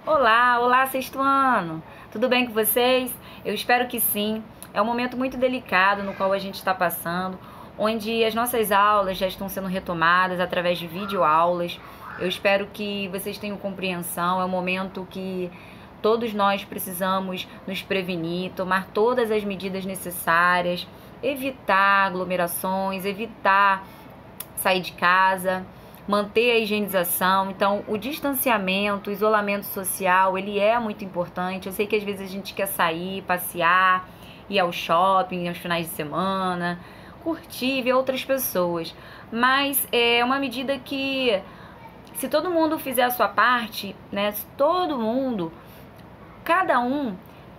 Olá, olá, sexto ano! Tudo bem com vocês? Eu espero que sim. É um momento muito delicado no qual a gente está passando, onde as nossas aulas já estão sendo retomadas através de videoaulas. Eu espero que vocês tenham compreensão. É um momento que todos nós precisamos nos prevenir, tomar todas as medidas necessárias, evitar aglomerações, evitar sair de casa, manter a higienização. Então, o distanciamento, o isolamento social, ele é muito importante. Eu sei que às vezes a gente quer sair, passear, ir ao shopping aos finais de semana, curtir, ver outras pessoas. Mas é uma medida que, se todo mundo fizer a sua parte, né, se todo mundo, cada um,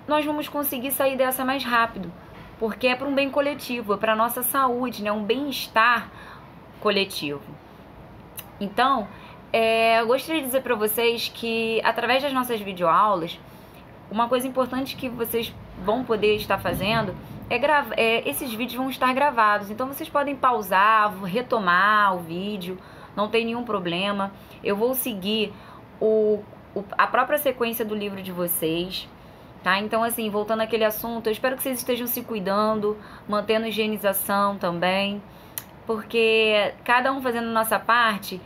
nós vamos conseguir sair dessa mais rápido. Porque é para um bem coletivo, é para a nossa saúde, né, um bem-estar coletivo. Então, eu gostaria de dizer para vocês que, através das nossas videoaulas, uma coisa importante que vocês vão poder estar fazendo esses vídeos vão estar gravados. Então, vocês podem pausar, retomar o vídeo, não tem nenhum problema. Eu vou seguir a própria sequência do livro de vocês, tá? Então, assim, voltando àquele assunto, eu espero que vocês estejam se cuidando, mantendo higienização também, porque cada um fazendo a nossa parte,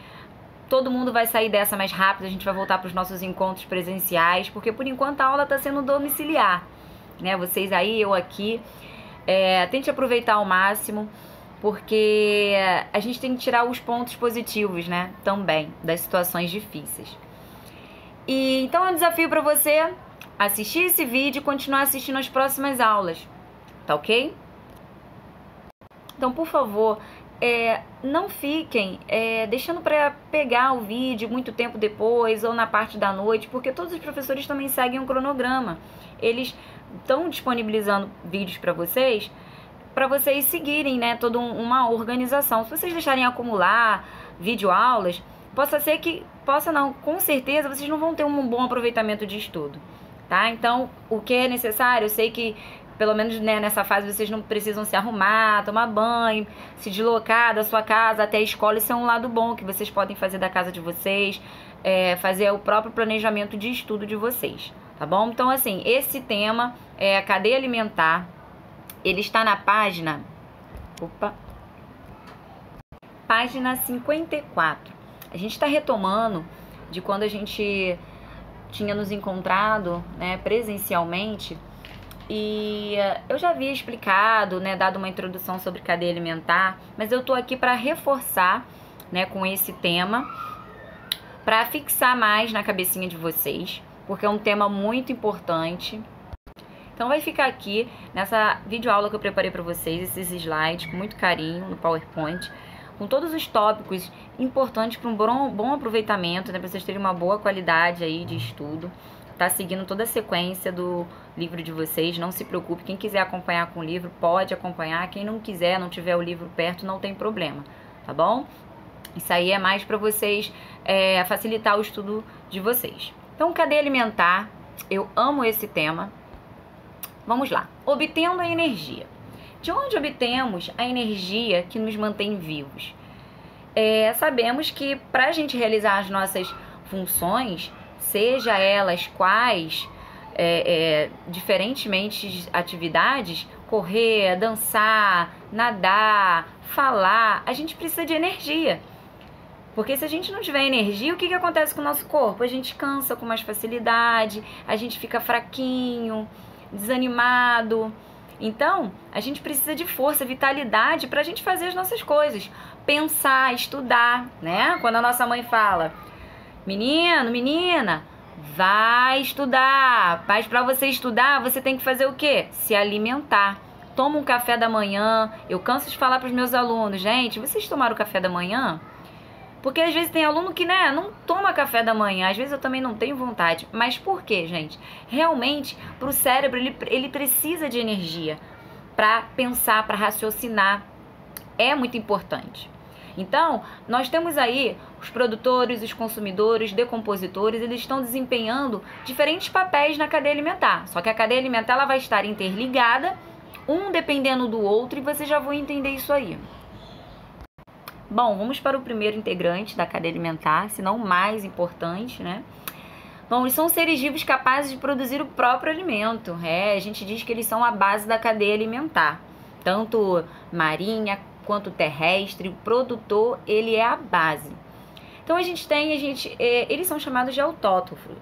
todo mundo vai sair dessa mais rápido. A gente vai voltar para os nossos encontros presenciais, porque por enquanto a aula está sendo domiciliar, né? Vocês aí, eu aqui. Tente aproveitar ao máximo, porque a gente tem que tirar os pontos positivos, né? Também, das situações difíceis. E então é um desafio para você assistir esse vídeo e continuar assistindo as próximas aulas, tá ok? Então, por favor, não fiquem deixando para pegar o vídeo muito tempo depois ou na parte da noite, porque todos os professores também seguem um cronograma. Eles estão disponibilizando vídeos para vocês seguirem, né, toda uma organização. Se vocês deixarem acumular videoaulas, com certeza vocês não vão ter um bom aproveitamento de estudo, tá? Então, o que é necessário, eu sei que pelo menos, né, nessa fase vocês não precisam se arrumar, tomar banho, se deslocar da sua casa até a escola. Isso é um lado bom que vocês podem fazer da casa de vocês, fazer o próprio planejamento de estudo de vocês, tá bom? Então, assim, esse tema é a cadeia alimentar. Ele está na página 54. A gente está retomando de quando a gente tinha nos encontrado, né, presencialmente. E eu já havia explicado, né, dado uma introdução sobre cadeia alimentar, mas eu tô aqui para reforçar, né, com esse tema, para fixar mais na cabecinha de vocês, porque é um tema muito importante. Então vai ficar aqui nessa videoaula que eu preparei para vocês, esses slides com muito carinho no PowerPoint, com todos os tópicos importantes para um bom aproveitamento, né, para vocês terem uma boa qualidade aí de estudo. Tá seguindo toda a sequência do livro de vocês, não se preocupe. Quem quiser acompanhar com o livro, pode acompanhar. Quem não quiser, não tiver o livro perto, não tem problema, tá bom? Isso aí é mais para vocês facilitar o estudo de vocês. Então, cadeia alimentar, eu amo esse tema. Vamos lá. Obtendo a energia. De onde obtemos a energia que nos mantém vivos? Sabemos que para a gente realizar as nossas funções, seja elas quais, diferentemente atividades, correr, dançar, nadar, falar, a gente precisa de energia. Porque se a gente não tiver energia, o que acontece com o nosso corpo? A gente cansa com mais facilidade, a gente fica fraquinho, desanimado. Então, a gente precisa de força, vitalidade para a gente fazer as nossas coisas. Pensar, estudar, né? Quando a nossa mãe fala: menino, menina, vai estudar. Mas para você estudar, você tem que fazer o quê? Se alimentar. Toma um café da manhã. Eu canso de falar para os meus alunos: gente, vocês tomaram o café da manhã? Porque às vezes tem aluno que, né, não toma café da manhã. Às vezes eu também não tenho vontade. Mas por quê, gente? Realmente, para o cérebro, ele precisa de energia para pensar, para raciocinar. É muito importante. Então, nós temos aí os produtores, os consumidores, decompositores, eles estão desempenhando diferentes papéis na cadeia alimentar. Só que a cadeia alimentar ela vai estar interligada, um dependendo do outro, e vocês já vão entender isso aí. Bom, vamos para o primeiro integrante da cadeia alimentar, se não o mais importante, né? Bom, eles são seres vivos capazes de produzir o próprio alimento. A gente diz que eles são a base da cadeia alimentar. Tanto marinha quanto terrestre, o produtor, ele é a base. Então eles são chamados de autótrofos.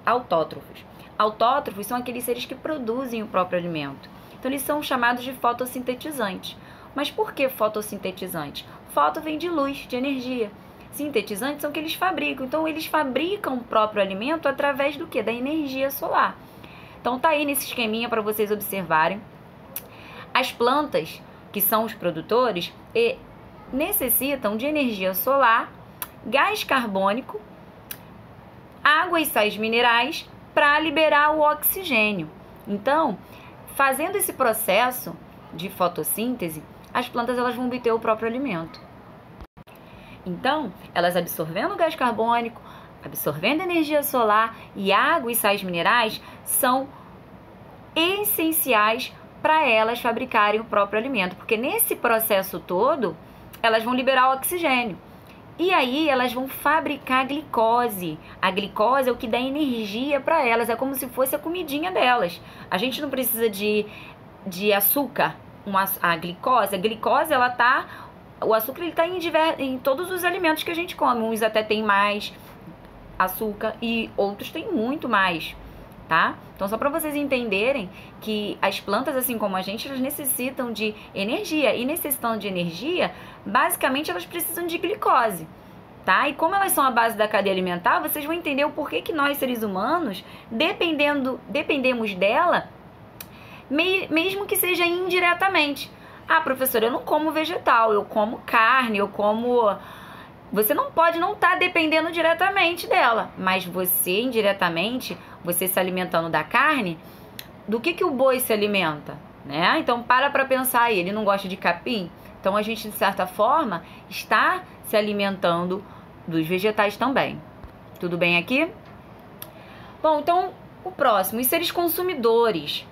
Autótrofos são aqueles seres que produzem o próprio alimento. Então eles são chamados de fotossintetizantes. Mas por que fotossintetizantes? Foto vem de luz, de energia. Sintetizantes são que eles fabricam. Então eles fabricam o próprio alimento através do quê? Da energia solar. Então tá aí nesse esqueminha para vocês observarem. As plantas, que são os produtores, necessitam de energia solar, gás carbônico, água e sais minerais para liberar o oxigênio. Então, fazendo esse processo de fotossíntese, as plantas elas vão obter o próprio alimento. Então, elas absorvendo o gás carbônico, absorvendo energia solar e água e sais minerais são essenciais para elas fabricarem o próprio alimento, porque nesse processo todo, elas vão liberar o oxigênio. E aí elas vão fabricar glicose. A glicose é o que dá energia para elas, é como se fosse a comidinha delas. A gente não precisa de açúcar. A glicose ela tá... O açúcar ele tá em todos os alimentos que a gente come. Uns até tem mais açúcar e outros tem muito mais, tá? Então, só para vocês entenderem que as plantas, assim como a gente, elas necessitam de energia. E necessitando de energia, basicamente elas precisam de glicose, tá? E como elas são a base da cadeia alimentar, vocês vão entender o porquê que nós, seres humanos, dependemos dela, mesmo que seja indiretamente. Ah, professora, eu não como vegetal, eu como carne, eu como... Você não pode não estar dependendo diretamente dela, mas você, indiretamente, você se alimentando da carne, do que o boi se alimenta, né? Então, para pensar aí, ele não gosta de capim? Então, a gente, de certa forma, está se alimentando dos vegetais também. Tudo bem aqui? Bom, então, o próximo, os seres consumidores.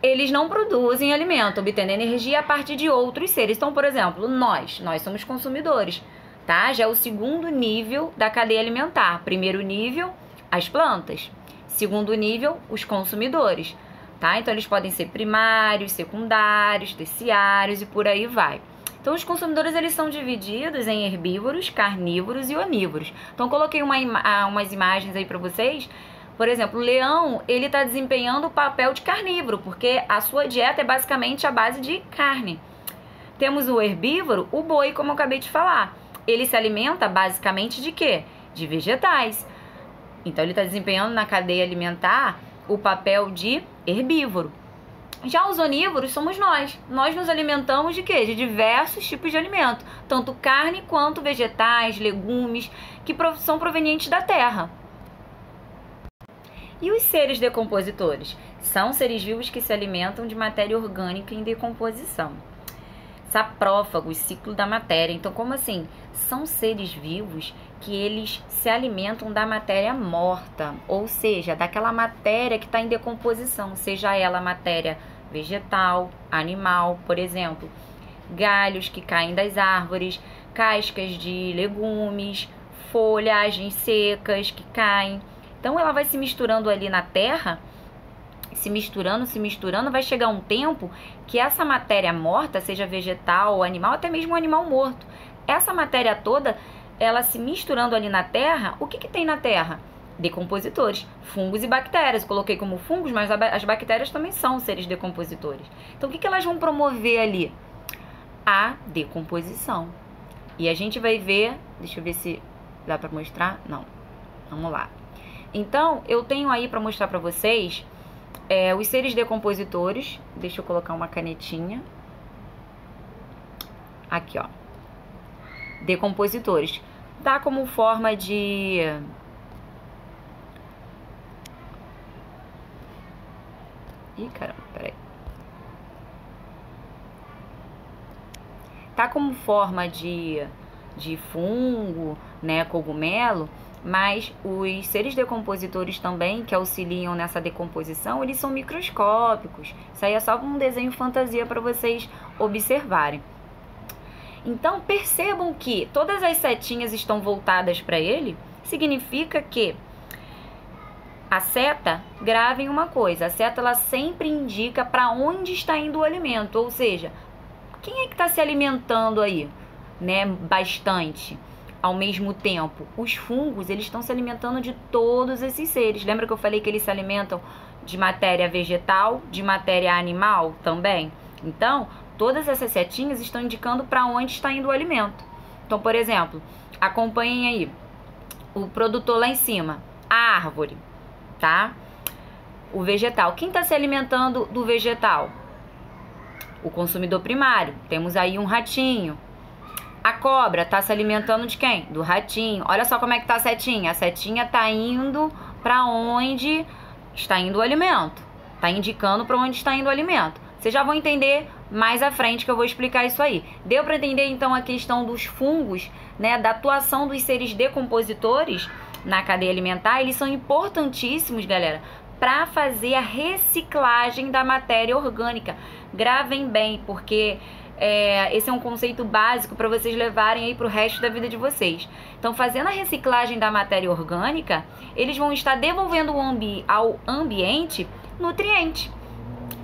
Eles não produzem alimento, obtendo energia a partir de outros seres. Então, por exemplo, nós somos consumidores, tá? Já é o segundo nível da cadeia alimentar. Primeiro nível, as plantas. Segundo nível, os consumidores, tá? Então, eles podem ser primários, secundários, terciários e por aí vai. Então, os consumidores, eles são divididos em herbívoros, carnívoros e onívoros. Então, coloquei umas imagens aí para vocês. Por exemplo, o leão, ele está desempenhando o papel de carnívoro, porque a sua dieta é basicamente a base de carne. Temos o herbívoro, o boi, como eu acabei de falar. Ele se alimenta basicamente de quê? De vegetais. Então, ele está desempenhando na cadeia alimentar o papel de herbívoro. Já os onívoros somos nós. Nós nos alimentamos de quê? De diversos tipos de alimento. Tanto carne quanto vegetais, legumes, que são provenientes da terra. E os seres decompositores? São seres vivos que se alimentam de matéria orgânica em decomposição. Saprófagos, ciclo da matéria. Então, como assim? São seres vivos que eles se alimentam da matéria morta, ou seja, daquela matéria que está em decomposição, seja ela matéria vegetal, animal, por exemplo, galhos que caem das árvores, cascas de legumes, folhagens secas que caem. Então, ela vai se misturando ali na terra, se misturando, vai chegar um tempo que essa matéria morta, seja vegetal ou animal, até mesmo um animal morto, essa matéria toda, ela se misturando ali na terra, o que tem na terra? Decompositores, fungos e bactérias. Eu coloquei como fungos, mas as bactérias também são seres decompositores. Então, o que elas vão promover ali? A decomposição. E a gente vai ver, deixa eu ver se dá para mostrar. Não, vamos lá. Então, eu tenho aí para mostrar para vocês os seres decompositores. Deixa eu colocar uma canetinha. Aqui, ó. Decompositores. Tá como forma de... Ih, caramba, peraí. Tá como forma de fungo, né, cogumelo. Mas os seres decompositores também, que auxiliam nessa decomposição, eles são microscópicos. Isso aí é só um desenho fantasia para vocês observarem. Então, percebam que todas as setinhas estão voltadas para ele, significa que A seta, gravem uma coisa, a seta ela sempre indica para onde está indo o alimento, ou seja, quem é que está se alimentando aí, né, bastante ao mesmo tempo? Os fungos, eles estão se alimentando de todos esses seres. Lembra que eu falei que eles se alimentam de matéria vegetal, de matéria animal também? Então, todas essas setinhas estão indicando para onde está indo o alimento. Então, por exemplo, acompanhem aí o produtor lá em cima, a árvore, tá? O vegetal. Quem está se alimentando do vegetal? O consumidor primário. Temos aí um ratinho. A cobra está se alimentando de quem? Do ratinho. Olha só como é que tá a setinha. A setinha está indo para onde está indo o alimento. Está indicando para onde está indo o alimento. Vocês já vão entender mais à frente que eu vou explicar isso aí. Deu para entender então a questão dos fungos, né, da atuação dos seres decompositores na cadeia alimentar? Eles são importantíssimos, galera, para fazer a reciclagem da matéria orgânica. Gravem bem, porque esse é um conceito básico para vocês levarem aí para o resto da vida de vocês. Então, fazendo a reciclagem da matéria orgânica, eles vão estar devolvendo ao ambiente nutriente.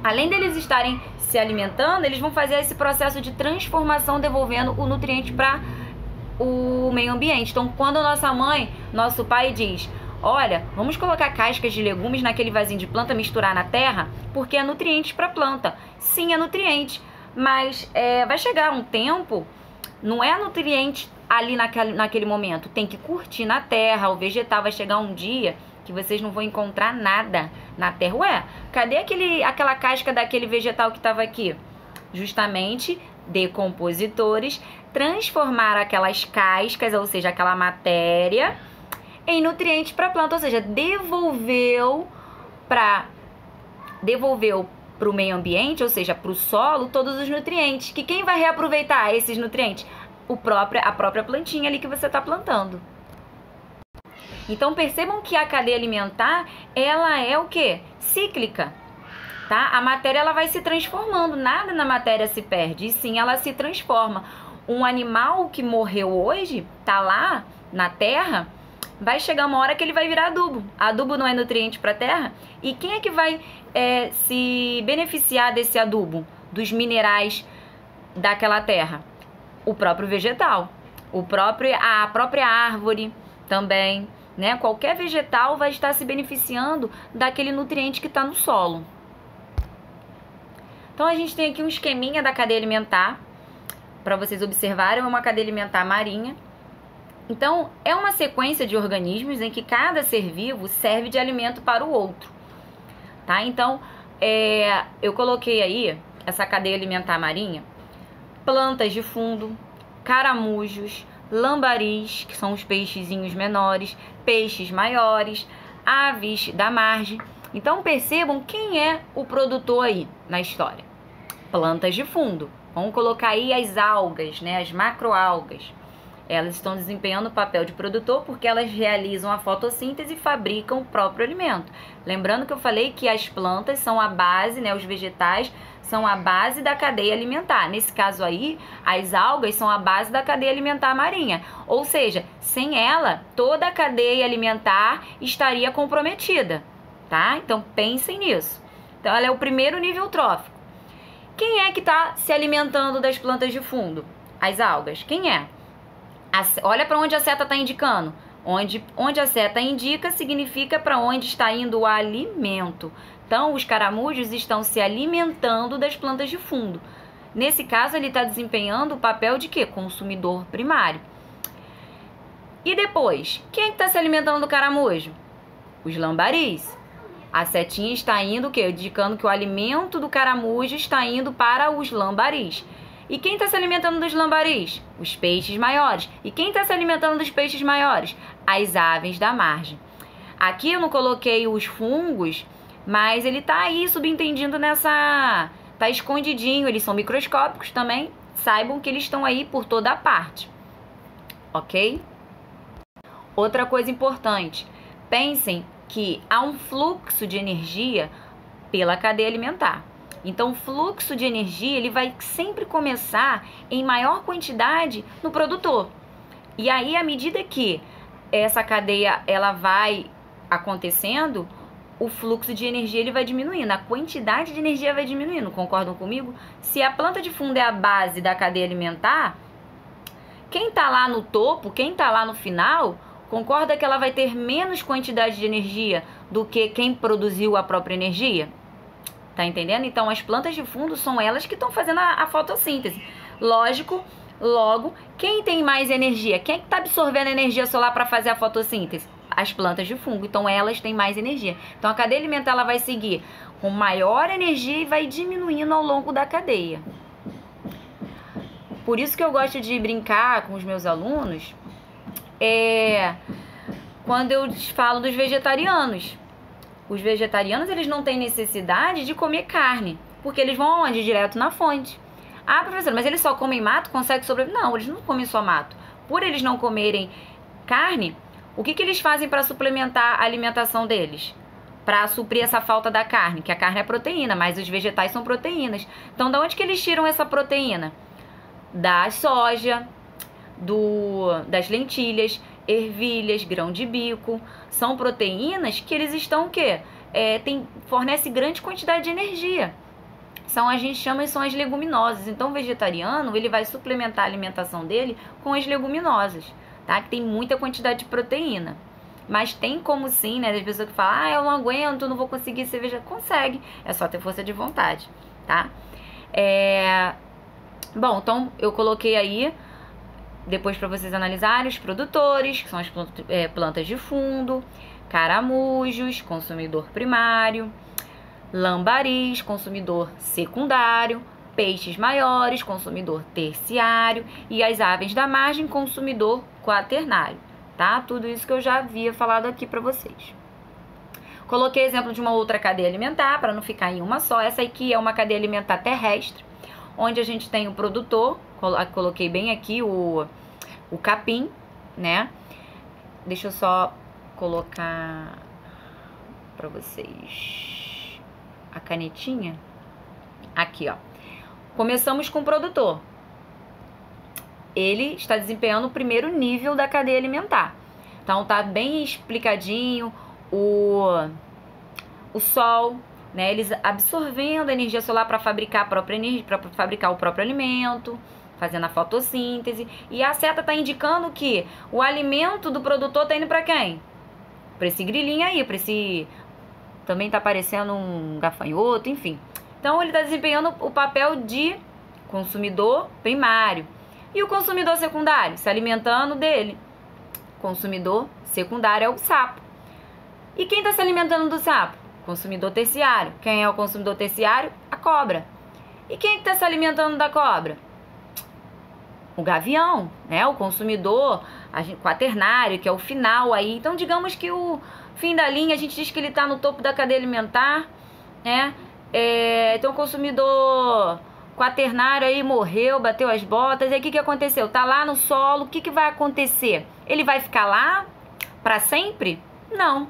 Além deles estarem se alimentando, eles vão fazer esse processo de transformação, devolvendo o nutriente para o meio ambiente. Então, quando nossa mãe, nosso pai diz: olha, vamos colocar cascas de legumes naquele vasinho de planta, misturar na terra, porque é nutriente para a planta. Sim, é nutriente, mas vai chegar um tempo, não é nutriente ali naquele momento, tem que curtir na terra, o vegetal. Vai chegar um dia que vocês não vão encontrar nada na terra. Ué, cadê aquela casca daquele vegetal que estava aqui? Justamente, decompositores transformaram aquelas cascas, ou seja, aquela matéria, em nutrientes para a planta, ou seja, devolveu para o meio ambiente, ou seja, para o solo, todos os nutrientes. Que quem vai reaproveitar esses nutrientes? A própria plantinha ali que você está plantando. Então, percebam que a cadeia alimentar, ela é o quê? Cíclica, tá? A matéria, ela vai se transformando, nada na matéria se perde, e sim, ela se transforma. Um animal que morreu hoje, tá lá na terra, vai chegar uma hora que ele vai virar adubo. Adubo não é nutriente para a terra? E quem é que vai se beneficiar desse adubo, dos minerais daquela terra? O próprio vegetal, a própria árvore também, né? Qualquer vegetal vai estar se beneficiando daquele nutriente que está no solo. Então, a gente tem aqui um esqueminha da cadeia alimentar, para vocês observarem. É uma cadeia alimentar marinha. Então, é uma sequência de organismos em que cada ser vivo serve de alimento para o outro, tá? Então, eu coloquei aí essa cadeia alimentar marinha: plantas de fundo, caramujos, lambaris, que são os peixezinhos menores, peixes maiores, aves da margem. Então, percebam quem é o produtor aí na história. Plantas de fundo. Vamos colocar aí as algas, né? As macroalgas. Elas estão desempenhando o papel de produtor porque elas realizam a fotossíntese e fabricam o próprio alimento. Lembrando que eu falei que as plantas são a base, né? Os vegetais são a base da cadeia alimentar. Nesse caso aí, as algas são a base da cadeia alimentar marinha. Ou seja, sem ela, toda a cadeia alimentar estaria comprometida, tá? Então, pensem nisso. Então, ela é o primeiro nível trófico. Quem é que está se alimentando das plantas de fundo? As algas. Quem é? Olha para onde a seta está indicando. Onde a seta indica significa para onde está indo o alimento. Então, os caramujos estão se alimentando das plantas de fundo. Nesse caso, ele está desempenhando o papel de quê? Consumidor primário. E depois, quem é que está se alimentando do caramujo? Os lambaris. A setinha está indo o quê? Indicando que o alimento do caramujo está indo para os lambaris. E quem está se alimentando dos lambaris? Os peixes maiores. E quem está se alimentando dos peixes maiores? As aves da margem. Aqui eu não coloquei os fungos, mas ele está aí subentendido nessa... Está escondidinho, eles são microscópicos também. Saibam que eles estão aí por toda a parte. Ok? Outra coisa importante. Pensem que há um fluxo de energia pela cadeia alimentar. Então, o fluxo de energia, ele vai sempre começar em maior quantidade no produtor. E aí, à medida que essa cadeia ela vai acontecendo, o fluxo de energia ele vai diminuindo, a quantidade de energia vai diminuindo, concordam comigo? Se a planta de fundo é a base da cadeia alimentar, quem está lá no topo, quem está lá no final, concorda que ela vai ter menos quantidade de energia do que quem produziu a própria energia? Tá entendendo? Então, as plantas de fundo são elas que estão fazendo a fotossíntese. Lógico, logo, quem tem mais energia? Quem é que está absorvendo energia solar para fazer a fotossíntese? As plantas de fungo. Então, elas têm mais energia. Então, a cadeia alimentar ela vai seguir com maior energia e vai diminuindo ao longo da cadeia. Por isso que eu gosto de brincar com os meus alunos, quando eu falo dos vegetarianos. Os vegetarianos, eles não têm necessidade de comer carne, porque eles vão onde? Direto na fonte. Ah, professora, mas eles só comem mato? Conseguem sobreviver? Não, eles não comem só mato. Por eles não comerem carne, o que eles fazem para suplementar a alimentação deles? Para suprir essa falta da carne, que a carne é proteína, mas os vegetais são proteínas. Então, de onde que eles tiram essa proteína? Da soja, das lentilhas, ervilhas, grão de bico. São proteínas que eles estão o quê? Fornece grande quantidade de energia. A gente chama são as leguminosas. Então o vegetariano ele vai suplementar a alimentação dele com as leguminosas, tá? Que tem muita quantidade de proteína. Mas tem como sim, né? As pessoas que falam, eu não aguento, não vou conseguir ser vegetariano. Consegue, é só ter força de vontade, tá? Bom, então eu coloquei aí depois para vocês analisarem os produtores, que são as plantas de fundo, caramujos, consumidor primário, lambaris, consumidor secundário, peixes maiores, consumidor terciário e as aves da margem, consumidor quaternário, tá? Tudo isso que eu já havia falado aqui para vocês. Coloquei exemplo de uma outra cadeia alimentar, para não ficar em uma só. Essa aqui é uma cadeia alimentar terrestre, onde a gente tem o produtor, coloquei bem aqui o capim, né? Deixa eu só colocar para vocês a canetinha. Aqui, ó. Começamos com o produtor. Ele está desempenhando o primeiro nível da cadeia alimentar. Então, tá bem explicadinho o sol, né? Eles absorvendo a energia solar para fabricar a própria energia, para fabricar o próprio alimento, fazendo a fotossíntese. E a seta está indicando que o alimento do produtor está indo para quem? Para esse grilinho aí, para esse... Também está aparecendo um gafanhoto, enfim. Então, ele está desempenhando o papel de consumidor primário. E o consumidor secundário? Se alimentando dele. Consumidor secundário é o sapo. E quem está se alimentando do sapo? Consumidor terciário. Quem é o consumidor terciário? A cobra. E quem está se alimentando da cobra? O gavião, né? O consumidor quaternário, que é o final aí. Então, digamos que o fim da linha, a gente diz que ele está no topo da cadeia alimentar, né? Então, o consumidor quaternário aí morreu, bateu as botas. E aí, o que aconteceu? Tá lá no solo, o que vai acontecer? Ele vai ficar lá para sempre? Não.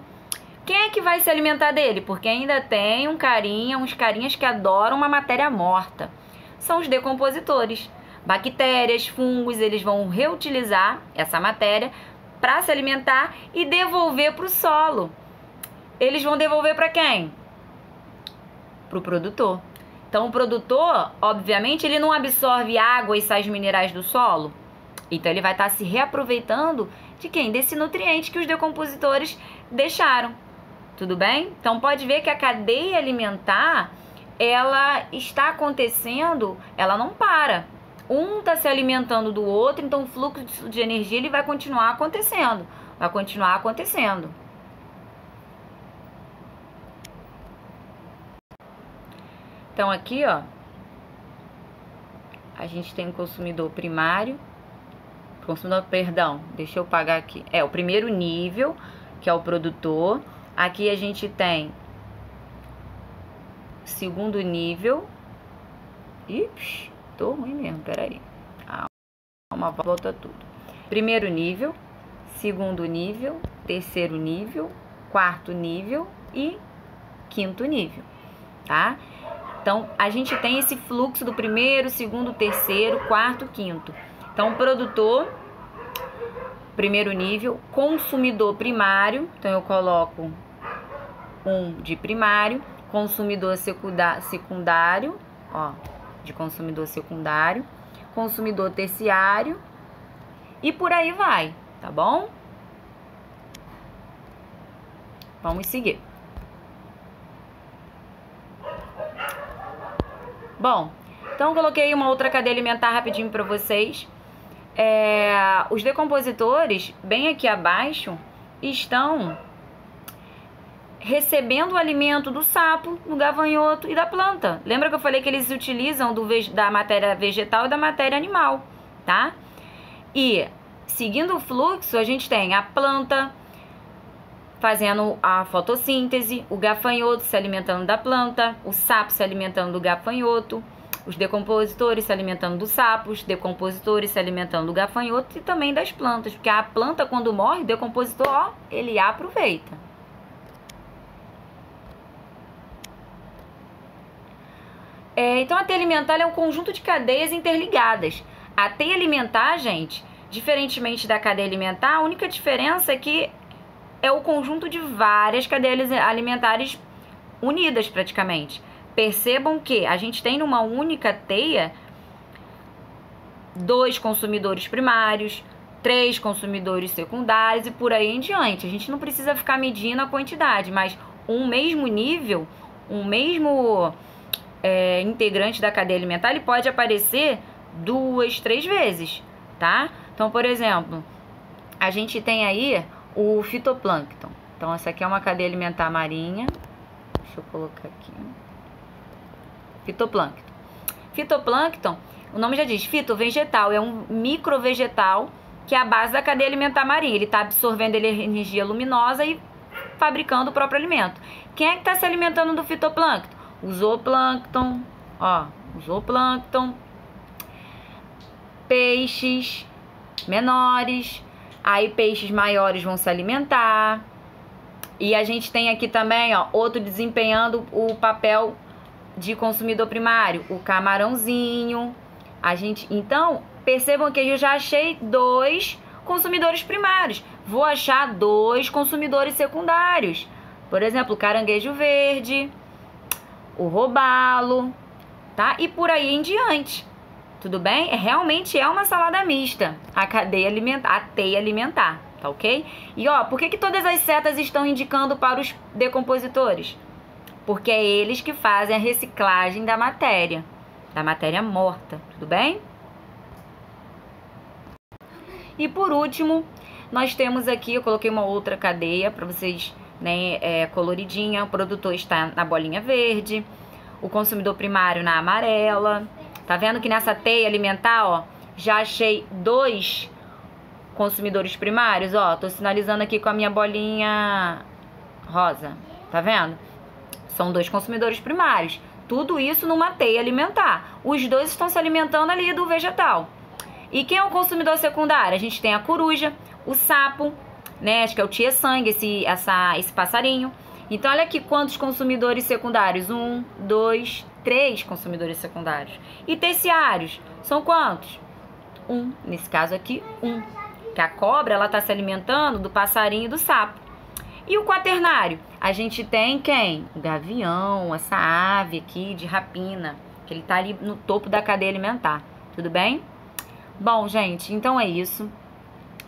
Quem é que vai se alimentar dele? Porque ainda tem uns carinhas que adoram uma matéria morta. São os decompositores. Bactérias, fungos, eles vão reutilizar essa matéria para se alimentar e devolver para o solo. Eles vão devolver para quem? Para o produtor. Então, o produtor, obviamente, ele não absorve água e sais minerais do solo. Então, ele vai estar se reaproveitando de quem? Desse nutriente que os decompositores deixaram. Tudo bem? Então, pode ver que a cadeia alimentar, ela está acontecendo, ela não para. Um está se alimentando do outro, então o fluxo de energia ele vai continuar acontecendo. Vai continuar acontecendo. Então, aqui, ó, a gente tem o consumidor primário. Deixa eu pagar aqui. O primeiro nível, que é o produtor. Aqui a gente tem segundo nível. Ixi, tô ruim mesmo, peraí. Volta tudo. Primeiro nível, segundo nível, terceiro nível, quarto nível e quinto nível, tá? Então, a gente tem esse fluxo do primeiro, segundo, terceiro, quarto, quinto. Então, produtor, primeiro nível, consumidor primário. Então, eu coloco 1 de primário, consumidor secundário, ó, de consumidor secundário, consumidor terciário e por aí vai, tá bom? Vamos seguir. Bom, então coloquei uma outra cadeia alimentar rapidinho para vocês. Os decompositores, bem aqui abaixo, estão recebendo o alimento do sapo, do gafanhoto e da planta. Lembra que eu falei que eles utilizam da matéria vegetal e da matéria animal, tá? E, seguindo o fluxo, a gente tem a planta fazendo a fotossíntese, o gafanhoto se alimentando da planta, o sapo se alimentando do gafanhoto, os decompositores se alimentando dos sapos, decompositores se alimentando do gafanhoto e também das plantas, porque a planta, quando morre, o decompositor, ó, ele aproveita. Então, a teia alimentar é um conjunto de cadeias interligadas. A teia alimentar, gente, diferentemente da cadeia alimentar, a única diferença é que é o conjunto de várias cadeias alimentares unidas, praticamente. Percebam que a gente tem numa única teia 2 consumidores primários, 3 consumidores secundários e por aí em diante. A gente não precisa ficar medindo a quantidade, mas um mesmo nível, um mesmo integrante da cadeia alimentar, ele pode aparecer 2, 3 vezes, tá? Então, por exemplo, a gente tem aí o fitoplâncton. Então, essa aqui é uma cadeia alimentar marinha. Deixa eu colocar aqui. Fitoplâncton. Fitoplâncton, o nome já diz, fitovegetal, é um microvegetal que é a base da cadeia alimentar marinha. Ele está absorvendo energia luminosa e fabricando o próprio alimento. Quem é que está se alimentando do fitoplâncton? O zooplâncton, ó, o zooplâncton, peixes menores, aí peixes maiores vão se alimentar. E a gente tem aqui também, ó, outro desempenhando o papel de consumidor primário, o camarãozinho. Então, percebam que eu já achei 2 consumidores primários. Vou achar 2 consumidores secundários. Por exemplo, o caranguejo verde, o robalo, tá? E por aí em diante. Tudo bem? Realmente é uma salada mista, a cadeia alimentar, a teia alimentar, tá ok? E ó, por que todas as setas estão indicando para os decompositores? Porque é eles que fazem a reciclagem da matéria morta, tudo bem? E por último, nós temos aqui, eu coloquei uma outra cadeia para vocês, né, coloridinha. O produtor está na bolinha verde, o consumidor primário na amarela. Tá vendo que nessa teia alimentar, ó, já achei 2 consumidores primários, ó. Tô sinalizando aqui com a minha bolinha rosa, tá vendo? São 2 consumidores primários. Tudo isso numa teia alimentar. Os 2 estão se alimentando ali do vegetal. E quem é o consumidor secundário? A gente tem a coruja, o sapo, né? Acho que é o tia-sangue, esse passarinho. Então, olha aqui quantos consumidores secundários. 1, 2, 3 consumidores secundários. E terciários, são quantos? 1. Nesse caso aqui, 1. Que a cobra, ela tá se alimentando do passarinho e do sapo. E o quaternário? A gente tem quem? O gavião, essa ave aqui de rapina, que ele tá ali no topo da cadeia alimentar. Tudo bem? Bom, gente, então é isso.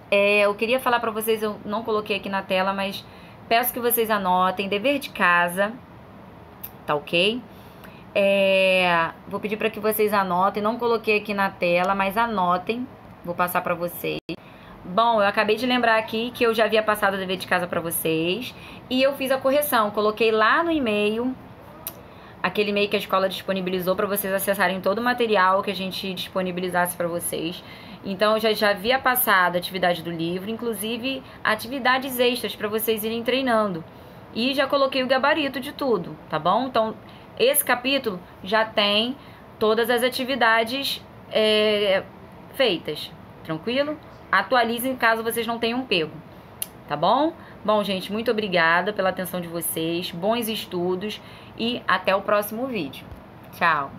Eu queria falar pra vocês, eu não coloquei aqui na tela, mas peço que vocês anotem, dever de casa, tá ok? Vou pedir para que vocês anotem, não coloquei aqui na tela, mas anotem, vou passar para vocês. Bom, eu acabei de lembrar aqui que eu já havia passado o dever de casa para vocês e eu fiz a correção, coloquei lá no e-mail, aquele e-mail que a escola disponibilizou para vocês acessarem todo o material que a gente disponibilizasse para vocês. Então, eu já havia passado a atividade do livro, inclusive atividades extras para vocês irem treinando. E já coloquei o gabarito de tudo, tá bom? Então, esse capítulo já tem todas as atividades feitas, tranquilo? Atualizem caso vocês não tenham pego, tá bom? Bom, gente, muito obrigada pela atenção de vocês, bons estudos e até o próximo vídeo. Tchau!